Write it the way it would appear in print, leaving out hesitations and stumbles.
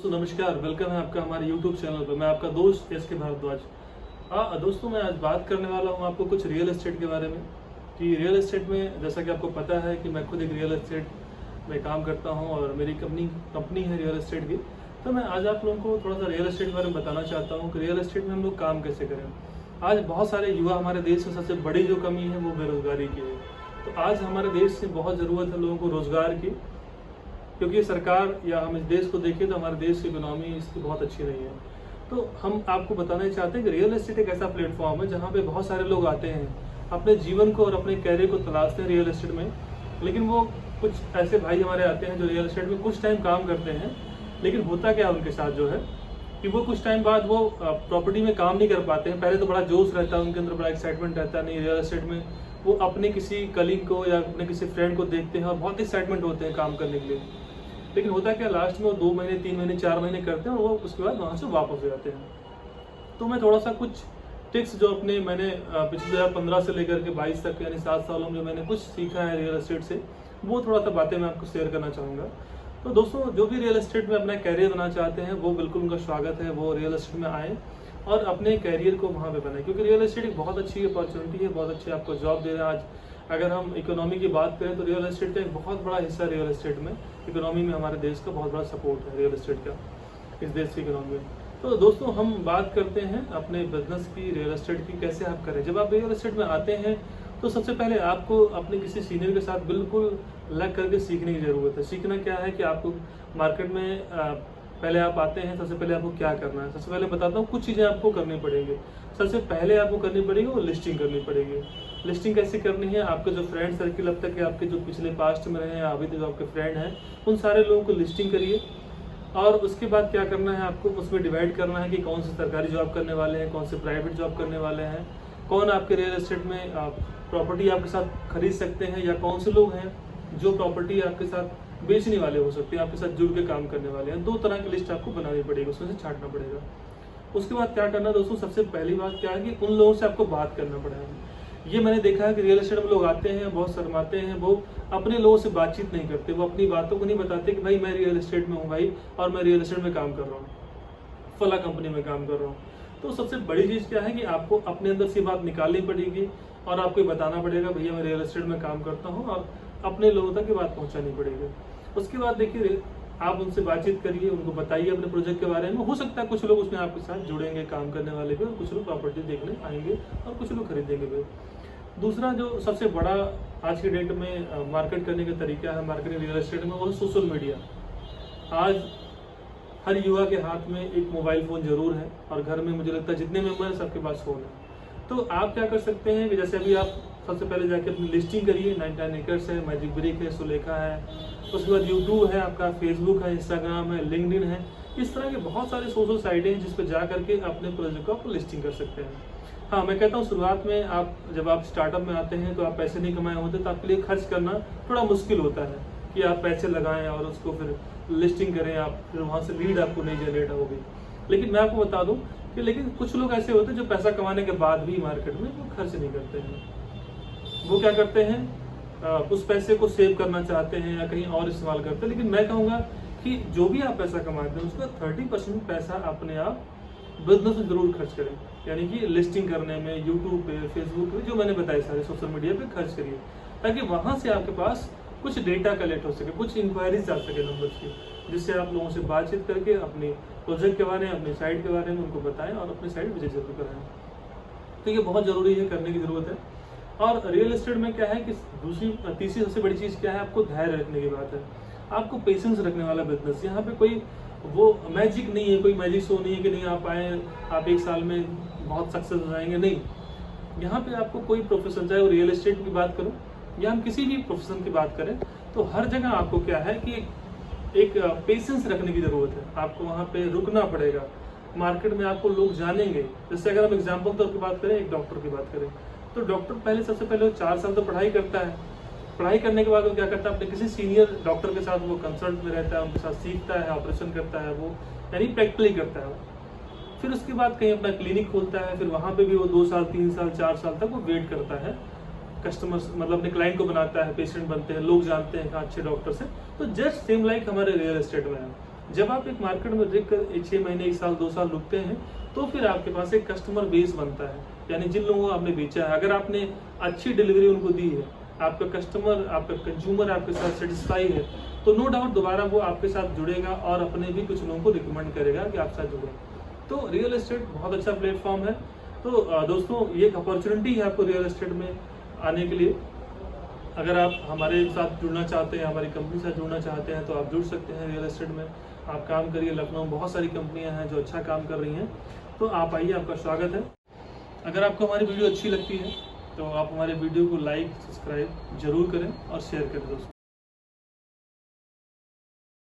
दोस्तों नमस्कार, वेलकम है आपका हमारे YouTube चैनल पर। मैं आपका दोस्त एस.के. भारद्वाज। दोस्तों मैं आज बात करने वाला हूँ आपको कुछ रियल एस्टेट के बारे में। कि रियल एस्टेट में जैसा कि आपको पता है कि मैं खुद एक रियल एस्टेट में काम करता हूँ और मेरी कंपनी है रियल एस्टेट की। तो मैं आज आप लोगों को थोड़ा सा रियल एस्टेट के बारे में बताना चाहता हूँ कि रियल एस्टेट में हम लोग काम कैसे करें। आज बहुत सारे युवा, हमारे देश में सबसे बड़ी जो कमी है वो बेरोजगारी की है। तो आज हमारे देश से बहुत ज़रूरत है लोगों को रोज़गार की, क्योंकि सरकार या हम इस देश को देखें तो हमारे देश की इकोनॉमी इसकी बहुत अच्छी नहीं है। तो हम आपको बताना चाहते हैं कि रियल एस्टेट एक ऐसा प्लेटफॉर्म है जहाँ पे बहुत सारे लोग आते हैं, अपने जीवन को और अपने कैरियर को तलाशते हैं रियल एस्टेट में। लेकिन वो कुछ ऐसे भाई हमारे आते हैं जो रियल एस्टेट में कुछ टाइम काम करते हैं, लेकिन होता क्या उनके साथ जो है कि वो कुछ टाइम बाद वो प्रॉपर्टी में काम नहीं कर पाते हैं। पहले तो बड़ा जोश रहता है उनके अंदर, बड़ा एक्साइटमेंट रहता है, नहीं रियल एस्टेट में वो अपने किसी कलीग को या अपने किसी फ्रेंड को देखते हैं और बहुत एक्साइटमेंट होते हैं काम करने के लिए। लेकिन होता क्या, लास्ट में वो 2 महीने 3 महीने 4 महीने करते हैं और वो उसके बाद वहाँ से वापस हो जाते हैं। तो मैं थोड़ा सा कुछ टिप्स जो मैंने पिछले 2015 से लेकर के 22 तक यानी 7 सालों में मैंने कुछ सीखा है रियल एस्टेट से, वो थोड़ा सा बातें मैं आपको शेयर करना चाहूँगा। तो दोस्तों जो भी रियल एस्टेट में अपना कैरियर बनाना चाहते हैं वो बिल्कुल उनका स्वागत है, वो रियल एस्टेट में आए और अपने कैरियर को वहाँ पे बनाए, क्योंकि रियल एस्टेट एक बहुत अच्छी अपॉर्चुनिटी है, बहुत अच्छी आपको जॉब दे रहा है। आज अगर हम इकोनॉमी की बात करें तो रियल एस्टेट का एक बहुत बड़ा हिस्सा रियल एस्टेट में इकोनॉमी में हमारे देश का बहुत बड़ा सपोर्ट है रियल एस्टेट का इस देश की इकोनॉमी में। तो दोस्तों हम बात करते हैं अपने बिजनेस की, रियल एस्टेट की कैसे आप करें। जब आप रियल एस्टेट में आते हैं तो सबसे पहले आपको अपने किसी सीनियर के साथ बिल्कुल लग करके सीखने की ज़रूरत है। सीखना क्या है कि आपको मार्केट में पहले आप आते हैं, सबसे पहले आपको क्या करना है। सबसे पहले बताता हूँ, कुछ चीज़ें आपको करनी पड़ेंगी। सबसे पहले आपको करनी पड़ेगी वो लिस्टिंग करनी पड़ेगी। लिस्टिंग कैसे करनी है, आपके जो फ्रेंड सर्किल अब तक के आपके जो पिछले पास्ट में रहे हैं, अभी तक जो आपके फ्रेंड हैं, उन सारे लोगों को लिस्टिंग करिए। और उसके बाद क्या करना है, आपको उसमें डिवाइड करना है कि कौन सी सरकारी जॉब करने वाले हैं, कौन से प्राइवेट जॉब करने वाले हैं, कौन आपके रियल एस्टेट में प्रॉपर्टी आपके साथ खरीद सकते हैं, या कौन से लोग हैं जो प्रॉपर्टी आपके साथ बेचने वाले हो सकते हैं, आपके साथ जुड़ के काम करने वाले हैं। 2 तरह की लिस्ट आपको बनानी पड़ेगी, उसमें से छांटना पड़ेगा। उसके बाद क्या करना दोस्तों, सबसे पहली बात क्या है कि उन लोगों से आपको बात करना पड़ेगा। ये मैंने देखा है कि रियल एस्टेट में लोग आते हैं, बहुत शर्माते हैं, वो अपने लोगों से बातचीत नहीं करते, वो अपनी बातों को नहीं बताते कि भाई मैं रियल एस्टेट में हूँ भाई, और मैं रियल एस्टेट में काम कर रहा हूँ, फला कंपनी में काम कर रहा हूँ। तो सबसे बड़ी चीज़ क्या है कि आपको अपने अंदर से बात निकालनी पड़ेगी और आपको बताना पड़ेगा भैया मैं रियल एस्टेट में काम करता हूँ, और अपने लोगों तक ये बात पहुँचानी पड़ेगी। उसके बाद देखिए, आप उनसे बातचीत करिए, उनको बताइए अपने प्रोजेक्ट के बारे में। हो सकता है कुछ लोग उसमें आपके साथ जुड़ेंगे काम करने वाले भी, और कुछ लोग प्रॉपर्टी देखने आएंगे और कुछ लोग खरीदेंगे भी। दूसरा जो सबसे बड़ा आज के डेट में मार्केट करने का तरीका है मार्केटिंग रियल एस्टेट में, वो है सोशल मीडिया। आज हर युवा के हाथ में एक मोबाइल फ़ोन जरूर है, और घर में मुझे लगता है जितने मेंबर हैं सबके पास फ़ोन है। तो आप क्या कर सकते हैं कि जैसे अभी आप सबसे पहले जाके अपनी लिस्टिंग करिए। 99 एकर्स है, मैजिक ब्रिक है, सुलेखा है, उसके बाद यूट्यूब है, आपका फेसबुक है, इंस्टाग्राम है, लिंक्डइन है। इस तरह के बहुत सारे सोशल साइटें हैं जिस पर जा करके अपने प्रोजेक्ट को आप लिस्टिंग कर सकते हैं। हाँ, मैं कहता हूँ शुरुआत में जब आप स्टार्टअप में आते हैं तो आप पैसे नहीं कमाए होते, तो आपके लिए खर्च करना थोड़ा मुश्किल होता है कि आप पैसे लगाएं और उसको फिर लिस्टिंग करें, आप फिर वहाँ से लीड आपको नहीं जनरेट होगी। लेकिन मैं आपको बता दूं कि लेकिन कुछ लोग ऐसे होते हैं जो पैसा कमाने के बाद भी मार्केट में वो खर्च नहीं करते हैं। वो क्या करते हैं, उस पैसे को सेव करना चाहते हैं या कहीं और इस्तेमाल करते हैं। लेकिन मैं कहूँगा कि जो भी आप पैसा कमाते हैं उसका 30% पैसा अपने आप बिजनेस में जरूर खर्च करें, यानी कि लिस्टिंग करने में, यूट्यूब पे, फेसबुक पे, जो मैंने बताया सारे सोशल मीडिया पे खर्च करिए, ताकि वहाँ से आपके पास कुछ डेटा कलेक्ट हो सके, कुछ इंक्वायरीज आ सके नंबर्स की, जिससे आप लोगों से बातचीत करके अपने प्रोजेक्ट के बारे में, अपनी साइट के बारे में उनको बताएं और अपनी साइट विजिट जरूर कराएं। तो ये बहुत ज़रूरी है, करने की ज़रूरत है। और रियल एस्टेट में क्या है कि तीसरी सबसे बड़ी चीज़ क्या है, आपको धैर्य रखने की बात है। आपको पेशेंस रखने वाला बिजनेस। यहाँ पे कोई वो मैजिक नहीं है, कोई मैजिक शो नहीं है कि नहीं आप आए आप 1 साल में बहुत सक्सेस हो जाएंगे, नहीं। यहाँ पे आपको कोई प्रोफेशन, चाहे वो रियल एस्टेट की बात करो या हम किसी भी प्रोफेशन की बात करें, तो हर जगह आपको क्या है कि एक पेशेंस रखने की ज़रूरत है। आपको वहाँ पे रुकना पड़ेगा। मार्केट में आपको लोग जानेंगे। जैसे अगर हम एग्जाम्पल तौर की बात करें, एक डॉक्टर की बात करें, तो डॉक्टर पहले सबसे पहले 4 साल तो पढ़ाई करता है। पढ़ाई करने के बाद वो क्या करता है, अपने किसी सीनियर डॉक्टर के साथ वो कंसल्ट में रहता है, उनके साथ सीखता है, ऑपरेशन करता है, वो यानी प्रैक्टिकली करता है। फिर उसके बाद कहीं अपना क्लिनिक खोलता है, फिर वहाँ पे भी वो 2 साल 3 साल 4 साल तक वो वेट करता है, कस्टमर्स मतलब अपने क्लाइंट को बनाता है, पेशेंट बनते हैं, लोग जानते हैं अच्छे डॉक्टर से। तो जस्ट सेम लाइक हमारे रियल एस्टेट में है। जब आप एक मार्केट में देख कर 6 महीने, 1 साल, 2 साल रुकते हैं, तो फिर आपके पास एक कस्टमर बेस बनता है, यानी जिन लोगों को आपने बेचा है, अगर आपने अच्छी डिलीवरी उनको दी है, आपका कस्टमर, आपका कंज्यूमर आपके साथ सेटिस्फाई है, तो नो डाउट दोबारा वो आपके साथ जुड़ेगा और अपने भी कुछ लोगों को रिकमेंड करेगा कि आप साथ जुड़े। तो रियल एस्टेट बहुत अच्छा प्लेटफॉर्म है। तो दोस्तों, ये एक अपॉर्चुनिटी है आपको रियल एस्टेट में आने के लिए। अगर आप हमारे साथ जुड़ना चाहते हैं, हमारी कंपनी से जुड़ना चाहते हैं, तो आप जुड़ सकते हैं रियल एस्टेट में। आप काम करिए, लखनऊ में बहुत सारी कंपनियां हैं जो अच्छा काम कर रही हैं, तो आप आइए, आपका स्वागत है। अगर आपको हमारी वीडियो अच्छी लगती है तो आप हमारे वीडियो को लाइक, सब्सक्राइब जरूर करें और शेयर करें दोस्तों।